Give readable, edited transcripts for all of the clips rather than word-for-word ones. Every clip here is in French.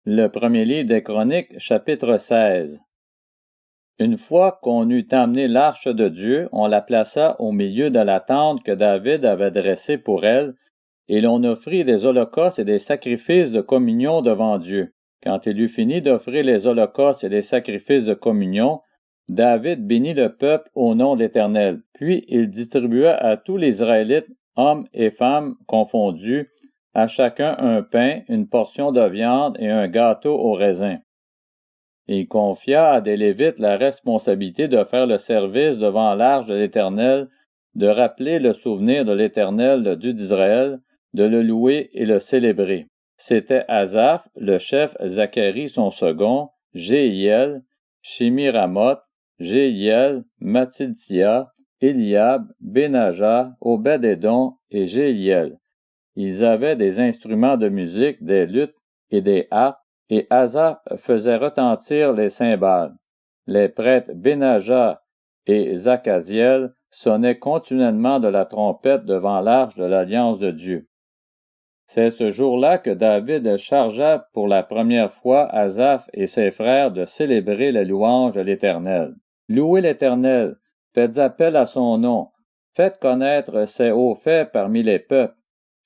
Le premier livre des Chroniques, chapitre 16. Une fois qu'on eut amené l'arche de Dieu, on la plaça au milieu de la tente que David avait dressée pour elle, et l'on offrit des holocaustes et des sacrifices de communion devant Dieu. Quand il eut fini d'offrir les holocaustes et les sacrifices de communion, David bénit le peuple au nom de l'Éternel. Puis il distribua à tous les Israélites, hommes et femmes confondus, à chacun un pain, une portion de viande et un gâteau au raisin. Il confia à des Lévites la responsabilité de faire le service devant l'arche de l'Éternel, de rappeler le souvenir de l'Éternel, le Dieu d'Israël, de le louer et le célébrer. C'étaient Asaph, le chef, Zacharie son second, Jéhiel, Shimiramoth, Jéhiel, Mathiltia, Eliab, Benaja, Obed-Édom et Jéhiel. Ils avaient des instruments de musique, des luttes et des harpes, et Asaph faisait retentir les cymbales. Les prêtres Benaja et Zachaziel sonnaient continuellement de la trompette devant l'arche de l'alliance de Dieu. C'est ce jour-là que David chargea pour la première fois Asaph et ses frères de célébrer la louange de l'Éternel. Louez l'Éternel, faites appel à son nom, faites connaître ses hauts faits parmi les peuples.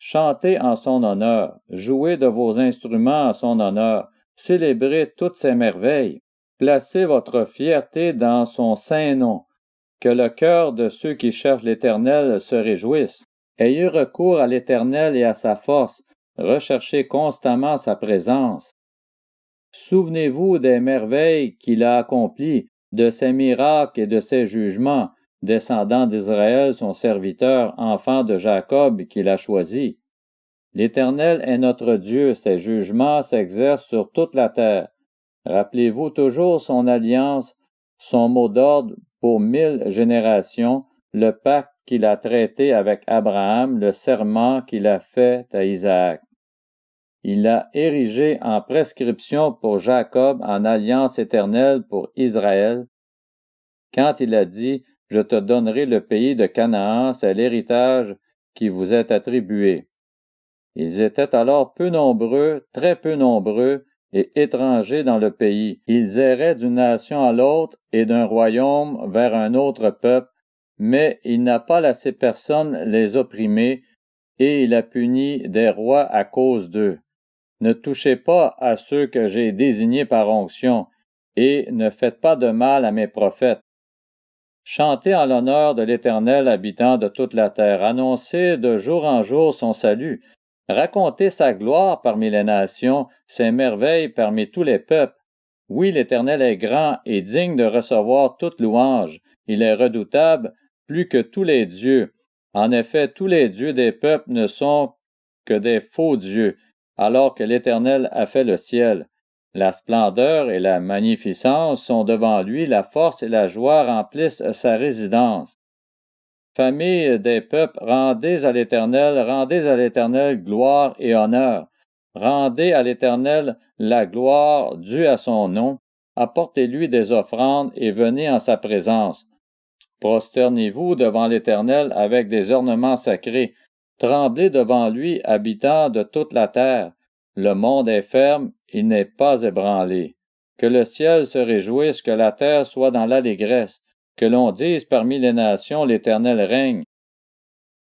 Chantez en son honneur, jouez de vos instruments en son honneur, célébrez toutes ses merveilles. Placez votre fierté dans son saint nom, que le cœur de ceux qui cherchent l'Éternel se réjouisse. Ayez recours à l'Éternel et à sa force, recherchez constamment sa présence. Souvenez-vous des merveilles qu'il a accomplies, de ses miracles et de ses jugements, descendant d'Israël, son serviteur, enfant de Jacob, qu'il a choisi. L'Éternel est notre Dieu, ses jugements s'exercent sur toute la terre. Rappelez-vous toujours son alliance, son mot d'ordre pour 1000 générations, le pacte qu'il a traité avec Abraham, le serment qu'il a fait à Isaac. Il l'a érigé en prescription pour Jacob, en alliance éternelle pour Israël, quand il a dit « Je te donnerai le pays de Canaan, c'est l'héritage qui vous est attribué. » Ils étaient alors peu nombreux, très peu nombreux, et étrangers dans le pays. Ils erraient d'une nation à l'autre et d'un royaume vers un autre peuple, mais il n'a pas laissé personne les opprimer, et il a puni des rois à cause d'eux. Ne touchez pas à ceux que j'ai désignés par onction, et ne faites pas de mal à mes prophètes. Chantez en l'honneur de l'Éternel, habitant de toute la terre. Annoncez de jour en jour son salut. Racontez sa gloire parmi les nations, ses merveilles parmi tous les peuples. Oui, l'Éternel est grand et digne de recevoir toute louange. Il est redoutable plus que tous les dieux. En effet, tous les dieux des peuples ne sont que des faux dieux, alors que l'Éternel a fait le ciel. La splendeur et la magnificence sont devant lui, la force et la joie remplissent sa résidence. Famille des peuples, rendez à l'Éternel gloire et honneur. Rendez à l'Éternel la gloire due à son nom. Apportez-lui des offrandes et venez en sa présence. Prosternez-vous devant l'Éternel avec des ornements sacrés. Tremblez devant lui, habitants de toute la terre. Le monde est ferme, il n'est pas ébranlé. Que le ciel se réjouisse, que la terre soit dans l'allégresse. Que l'on dise parmi les nations, l'Éternel règne.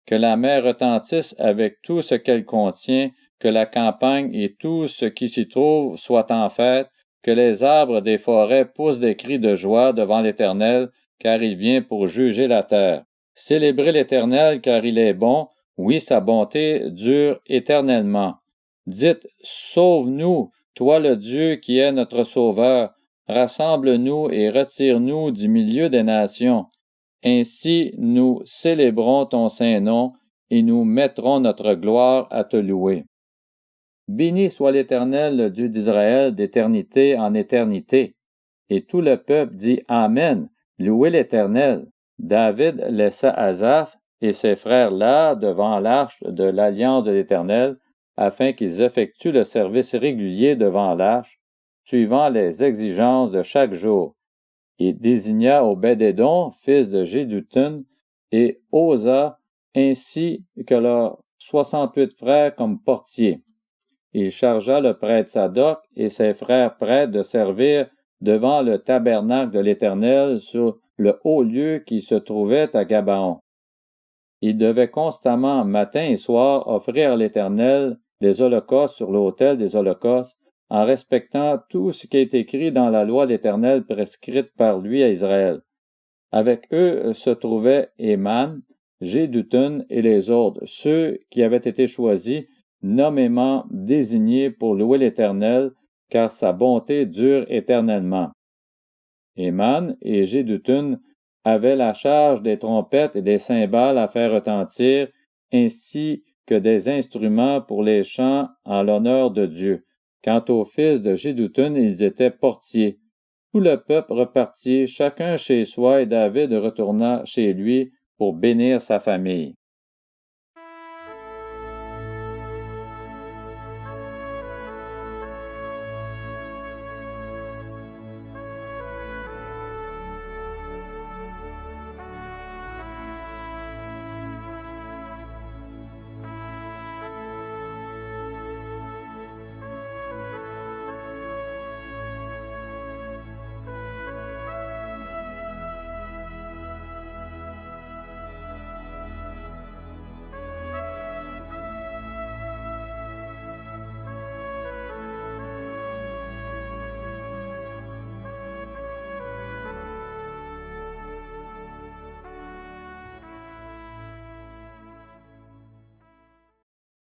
Que la mer retentisse avec tout ce qu'elle contient, que la campagne et tout ce qui s'y trouve soient en fête, que les arbres des forêts poussent des cris de joie devant l'Éternel, car il vient pour juger la terre. Célébrez l'Éternel, car il est bon, oui, sa bonté dure éternellement. Dites, sauve-nous, toi le Dieu qui est notre Sauveur, rassemble-nous et retire-nous du milieu des nations. Ainsi nous célébrons ton saint nom et nous mettrons notre gloire à te louer. Béni soit l'Éternel, le Dieu d'Israël, d'éternité en éternité. Et tout le peuple dit Amen, louez l'Éternel. David laissa Asaph et ses frères là devant l'arche de l'alliance de l'Éternel, afin qu'ils effectuent le service régulier devant l'arche, suivant les exigences de chaque jour. Il désigna Obed-Édom, fils de Jéduthun, et Osa, ainsi que leurs 68 frères comme portiers. il chargea le prêtre Sadoc et ses frères prêtres de servir devant le tabernacle de l'Éternel sur le haut lieu qui se trouvait à Gabaon. Ils devaient constamment, matin et soir, offrir à l'Éternel des holocaustes sur l'autel des holocaustes, en respectant tout ce qui est écrit dans la loi de l'Éternel prescrite par lui à Israël. Avec eux se trouvaient Éman, Jéduthun et les autres, ceux qui avaient été choisis, nommément désignés pour louer l'Éternel, car sa bonté dure éternellement. Éman et Jéduthun avaient la charge des trompettes et des cymbales à faire retentir, ainsi que des instruments pour les chants en l'honneur de Dieu. Quant aux fils de Jéduthun, ils étaient portiers. Tout le peuple repartit, chacun chez soi, et David retourna chez lui pour bénir sa famille.